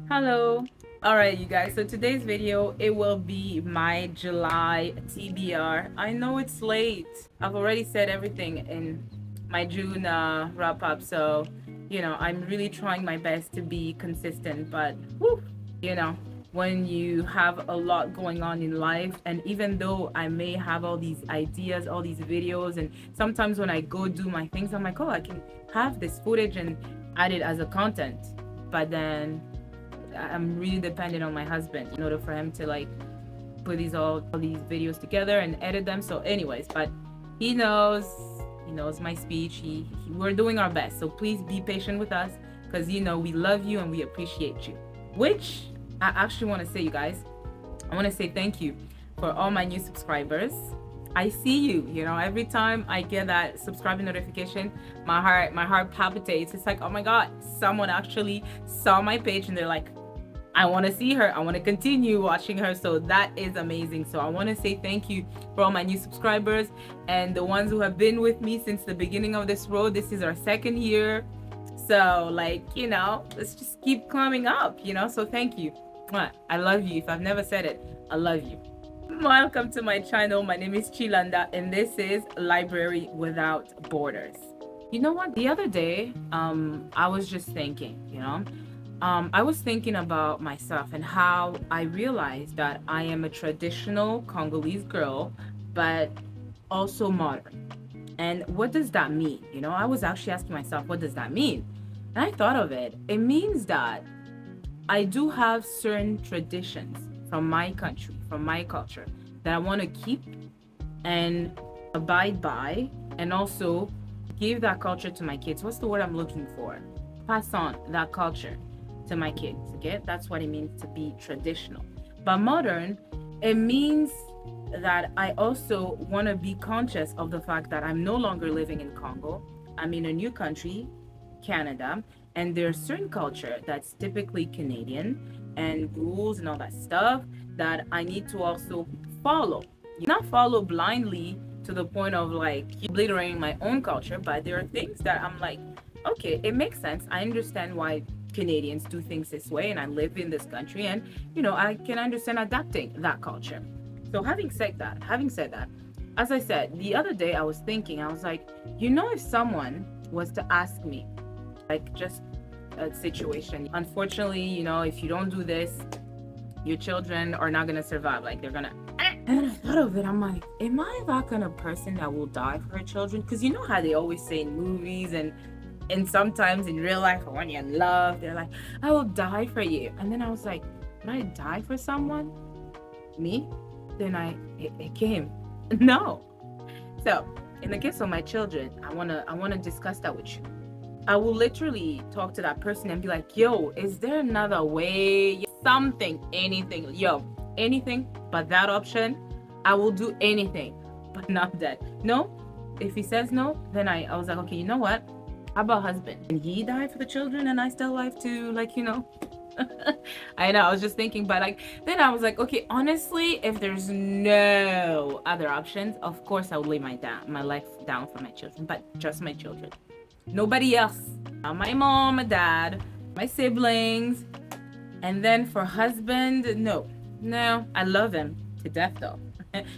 Hello. All right, you guys. So today's video, it will be my July TBR. I know it's late. I've already said everything in my June wrap up. So, I'm really trying my best to be consistent. But, whew, you know, when you have a lot going on in life, and even though I may have all these ideas, all these videos, and sometimes when I go do my things, I'm like, oh, I can have this footage and add it as a content. But then I'm really dependent on my husband in order for him to like put all these videos together and edit them. So anyways, but he knows my speech. We're doing our best. So please be patient with us because we love you and we appreciate you. Which I actually want to say, you guys, I want to say thank you for all my new subscribers. I see you, every time I get that subscribing notification, my heart palpitates. It's like, oh my God, someone actually saw my page and they're like, I want to see her. I want to continue watching her. So that is amazing. So I want to say thank you for all my new subscribers and the ones who have been with me since the beginning of this road. This is our second year. So let's just keep climbing up, so thank you. I love you. If I've never said it, I love you. Welcome to my channel. My name is Chilanda and this is Library Without Borders. You know what? The other day, I was just thinking, I was thinking about myself and how I realized that I am a traditional Congolese girl, but also modern. And what does that mean? I was actually asking myself, what does that mean? And I thought of it. It means that I do have certain traditions from my country, from my culture, that I want to keep and abide by, and also give that culture to my kids. What's the word I'm looking for? Pass on that culture to my kids. Okay, that's what it means to be traditional. But modern, it means that I also want to be conscious of the fact that I'm no longer living in Congo. I'm in a new country, Canada, and there's certain culture that's typically Canadian and rules and all that stuff that I need to also follow. Not follow blindly to the point of like obliterating my own culture, but there are things that I'm like, okay, it makes sense. I understand why Canadians do things this way and I live in this country, and I can understand adapting that culture. So having said that, as I said the other day, I was thinking, I was like, if someone was to ask me, like, just a situation, unfortunately, if you don't do this, your children are not gonna survive, like they're gonna. And I thought of it, I'm like, am I that kind of person that will die for her children? Because you know how they always say in movies and sometimes in real life, or when you're in love, they're like, I will die for you. And then I was like, would I die for someone? Me? Then it came. No. So in the case of my children, I wanna discuss that with you. I will literally talk to that person and be like, yo, is there another way? Something, anything, anything but that option. I will do anything, but not that. No. If he says no, then I was like, okay, you know what? How about husband? And he died for the children and I still live to, I know, I was just thinking, but then I was like, okay, honestly, if there's no other options, of course I would lay my life down for my children, but just my children. Nobody else. Not my mom, my dad, my siblings. And then for husband, no, I love him to death though.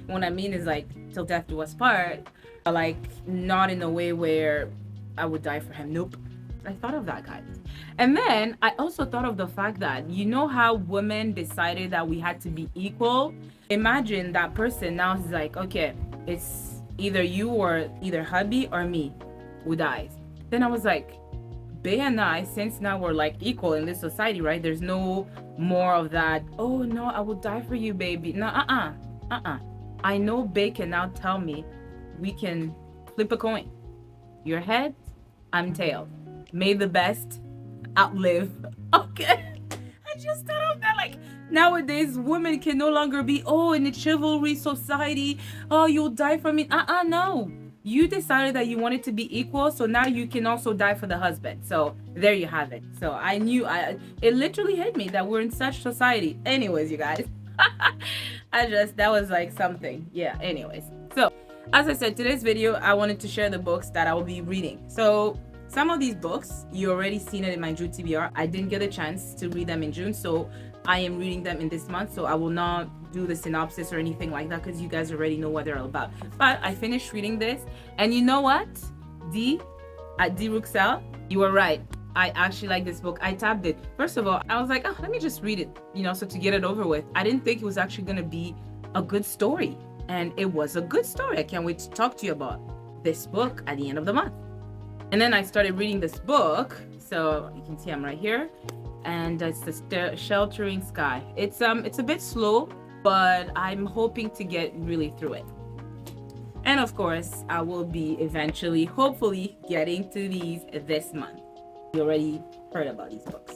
What I mean is like till death do us part, like not in a way where I would die for him. Nope. I thought of that, guys. And then I also thought of the fact that how women decided that we had to be equal. Imagine that person now is like, okay, it's either you or either hubby or me who dies. Then I was like, Bay and I, since now we're like equal in this society, right? There's no more of that, oh no, I will die for you, baby. No, I know Bay can now tell me we can flip a coin. Your head, I'm tail. May the best outlive. Okay. I just thought of that. Like, nowadays, women can no longer be, oh, in a chivalry society, oh, you'll die for me. No. You decided that you wanted to be equal, so now you can also die for the husband. So there you have it. So I knew, it literally hit me that we're in such society. Anyways, you guys, that was like something. Yeah, anyways. So as I said, today's video, I wanted to share the books that I will be reading. So Some of these books, you already seen it in my June TBR. I didn't get a chance to read them in June, so I am reading them in this month. So I will not do the synopsis or anything like that because you guys already know what they're all about. But I finished reading this, and you know what? D Ruxel, you were right. I actually like this book. I tabbed it. First of all, I was like, oh, let me just read it, so to get it over with. I didn't think it was actually going to be a good story. And it was a good story. I can't wait to talk to you about this book at the end of the month. And then I started reading this book. So you can see I'm right here. And it's the Sheltering Sky. It's a bit slow, but I'm hoping to get really through it. And of course, I will be eventually, hopefully, getting to these this month. You already heard about these books.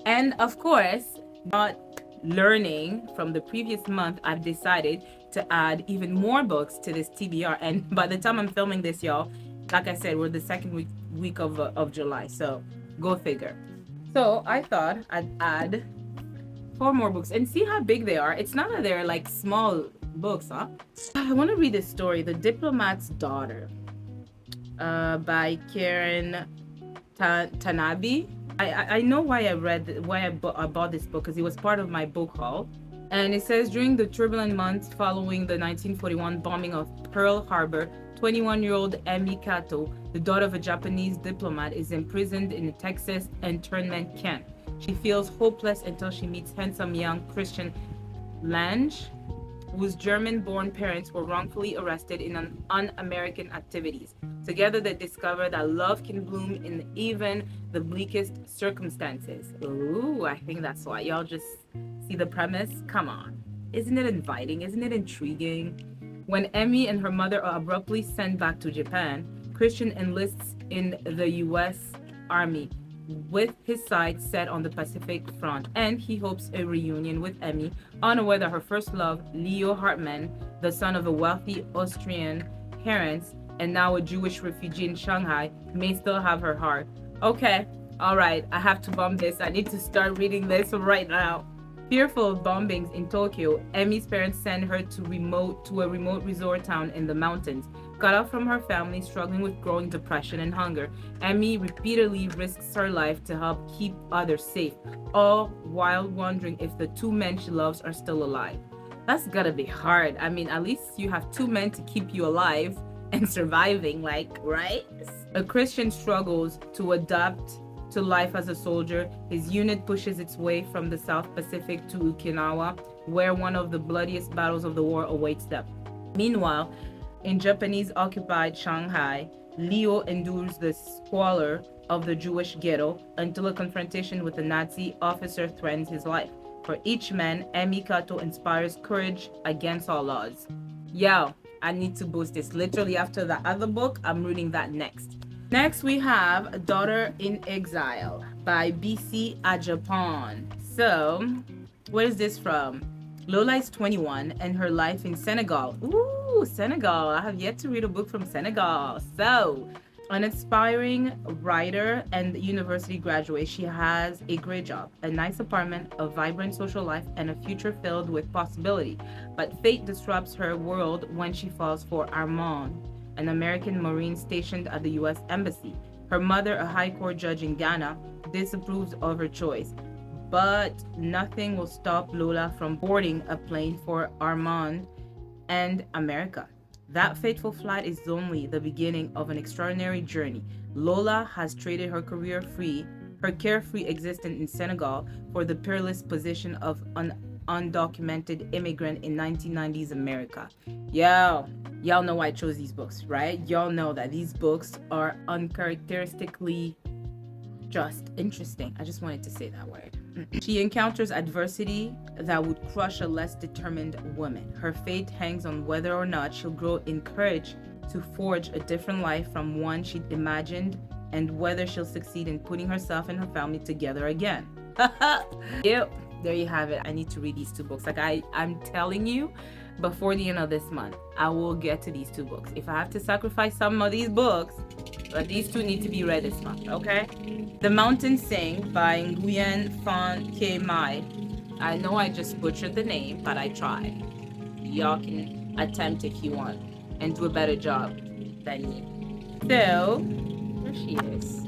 And of course, not learning from the previous month, I've decided to add even more books to this TBR. And by the time I'm filming this, y'all, like I said, we're the second week of July. So go figure. So I thought I'd add 4 more books and see how big they are. It's not that they're like small books, huh? I want to read this story, The Diplomat's Daughter, by Karen Tanabe. I know why I bought this book, because it was part of my book haul. And it says, during the turbulent months following the 1941 bombing of Pearl Harbor, 21-year-old Emi Kato, the daughter of a Japanese diplomat, is imprisoned in a Texas internment camp. She feels hopeless until she meets handsome young Christian Lange, whose German-born parents were wrongfully arrested in un-American activities. Together they discover that love can bloom in even the bleakest circumstances. Ooh, I think that's why. Y'all just see the premise? Come on. Isn't it inviting? Isn't it intriguing? When Emi and her mother are abruptly sent back to Japan, Christian enlists in the U.S. Army, with his sights set on the Pacific front, and he hopes a reunion with Emi, unaware that her first love, Leo Hartmann, the son of a wealthy Austrian parents and now a Jewish refugee in Shanghai, may still have her heart. Okay, all right, I have to bomb this. I need to start reading this right now. Fearful of bombings in Tokyo, Emi's parents send her to a remote resort town in the mountains. Cut off from her family, struggling with growing depression and hunger, Emi repeatedly risks her life to help keep others safe, all while wondering if the 2 men she loves are still alive. That's gotta be hard. I mean, at least you have 2 men to keep you alive and surviving, right? A Christian struggles to adapt to life as a soldier. His unit pushes its way from the South Pacific to Okinawa, where one of the bloodiest battles of the war awaits them. Meanwhile, in Japanese-occupied Shanghai, Leo endures the squalor of the Jewish ghetto until a confrontation with a Nazi officer threatens his life. For each man, Emi Kato inspires courage against all odds. Yo, I need to boost this. Literally after the other book, I'm reading that next. Next, we have Daughter in Exile by BC Ajapon. So, where is this from? Lola is 21 and her life in Senegal. Ooh, Senegal. I have yet to read a book from Senegal. So, an aspiring writer and university graduate, she has a great job, a nice apartment, a vibrant social life, and a future filled with possibility. But fate disrupts her world when she falls for Armand, an American Marine stationed at the U.S. Embassy. Her mother, a high court judge in Ghana, disapproves of her choice. But nothing will stop Lola from boarding a plane for Armand and America. That fateful flight is only the beginning of an extraordinary journey. Lola has traded her carefree existence in Senegal for the peerless position of an undocumented immigrant in 1990s America. Y'all know why I chose these books, right? Y'all know that these books are uncharacteristically just interesting. I just wanted to say that word. She encounters adversity that would crush a less determined woman. Her fate hangs on whether or not she'll grow in courage to forge a different life from one she'd imagined, and whether she'll succeed in putting herself and her family together again. Yep, there you have it. I need to read these 2 books. I'm telling you, before the end of this month, I will get to these 2 books. If I have to sacrifice some of these books, but these 2 need to be read this month, okay? The Mountains Sing by Nguyen Phan K Mai. I know I just butchered the name, but I tried. Y'all can attempt if you want and do a better job than me. So, she is.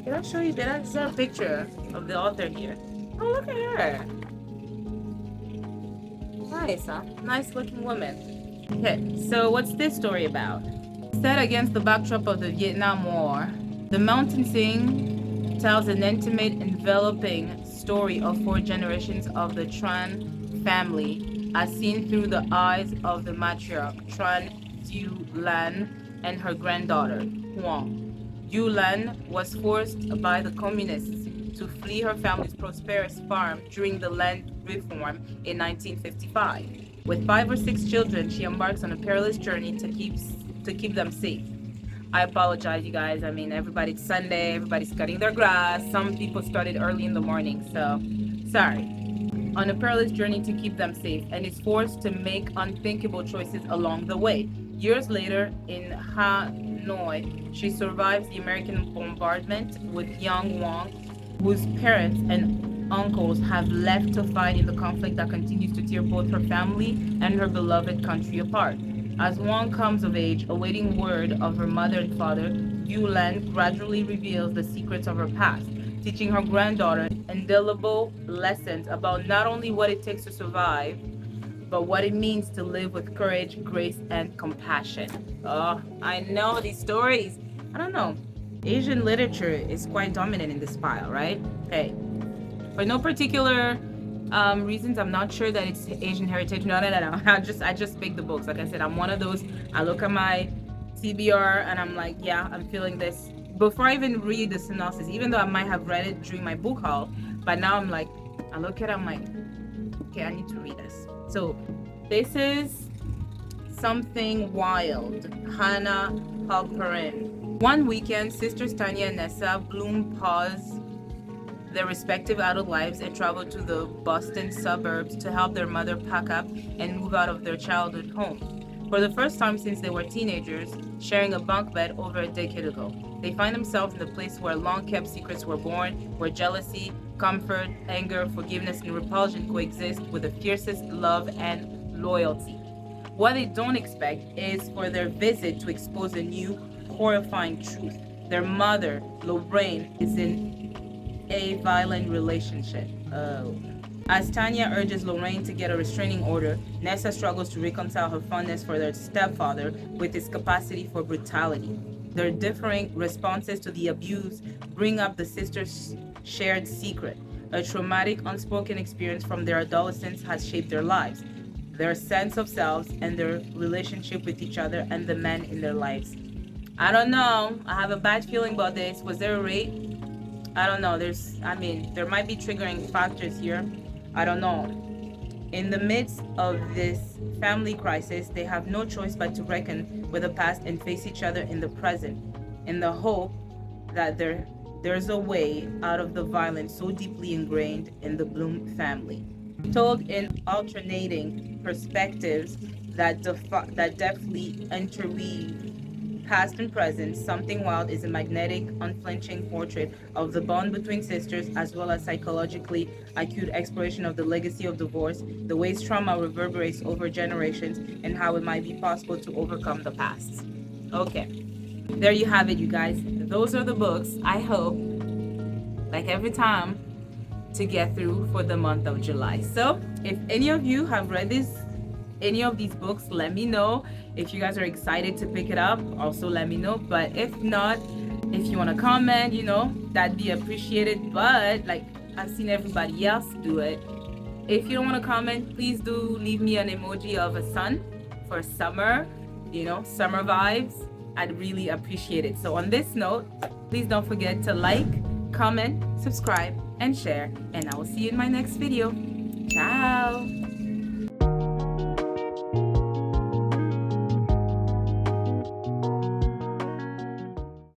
Did I show you? Did I saw a picture of the author here? Oh, look at her. Nice, huh? Nice looking woman. Okay, so what's this story about? Set against the backdrop of the Vietnam War, The Mountain Sing tells an intimate, enveloping story of 4 generations of the Tran family, as seen through the eyes of the matriarch, Tran Du Lan, and her granddaughter, Huang. Du Lan was forced by the communists to flee her family's prosperous farm during the land reform in 1955. With 5 or 6 children, she embarks on a perilous journey to keep them safe. I apologize, you guys. I mean, everybody's Sunday, everybody's cutting their grass. Some people started early in the morning, so sorry. On a perilous journey to keep them safe, and is forced to make unthinkable choices along the way. Years later, in Hanoi, she survives the American bombardment with young Wang, whose parents and uncles have left to fight in the conflict that continues to tear both her family and her beloved country apart. As Wang comes of age, awaiting word of her mother and father, Du Lan gradually reveals the secrets of her past, teaching her granddaughter indelible lessons about not only what it takes to survive, but what it means to live with courage, grace, and compassion. Oh, I know these stories. I don't know. Asian literature is quite dominant in this file, right? Okay. For no particular reasons, I'm not sure that it's Asian heritage. No. I just pick the books. Like I said, I'm one of those. I look at my TBR and I'm like, yeah, I'm feeling this. Before I even read the synopsis, even though I might have read it during my book haul, but now I'm like, I look at it, I'm like, okay, I need to read this. So this is Something Wild, Hannah Halperin. One weekend, sisters Tanya and Nessa Bloom pause their respective adult lives and travel to the Boston suburbs to help their mother pack up and move out of their childhood home. For the first time since they were teenagers, sharing a bunk bed over a decade ago, they find themselves in the place where long-kept secrets were born, where jealousy, comfort, anger, forgiveness, and repulsion coexist with the fiercest love and loyalty. What they don't expect is for their visit to expose a new, horrifying truth. Their mother, Lorraine, is in a violent relationship. Oh. As Tanya urges Lorraine to get a restraining order, Nessa struggles to reconcile her fondness for their stepfather with his capacity for brutality. Their differing responses to the abuse bring up the sisters' shared secret. A traumatic, unspoken experience from their adolescence has shaped their lives, their sense of selves, and their relationship with each other and the men in their lives. I don't know. I have a bad feeling about this. Was there a rate? I don't know. There might be triggering factors here. I don't know. In the midst of this family crisis, they have no choice but to reckon with the past and face each other in the present, in the hope that there's a way out of the violence so deeply ingrained in the Bloom family. Told in alternating perspectives that deftly interweave past and present, Something Wild is a magnetic, unflinching portrait of the bond between sisters, as well as psychologically acute exploration of the legacy of divorce, the ways trauma reverberates over generations, and how it might be possible to overcome the past. Okay, there you have it, you guys. Those are the books I hope, like every time, to get through for the month of July. So if any of you have read any of these books, let me know. If you guys are excited to pick it up, also let me know. But if not, if you want to comment, that'd be appreciated. But like I've seen everybody else do it. If you don't want to comment, please do leave me an emoji of a sun for summer, summer vibes. I'd really appreciate it. So on this note, please don't forget to like, comment, subscribe, and share. And I will see you in my next video. Ciao.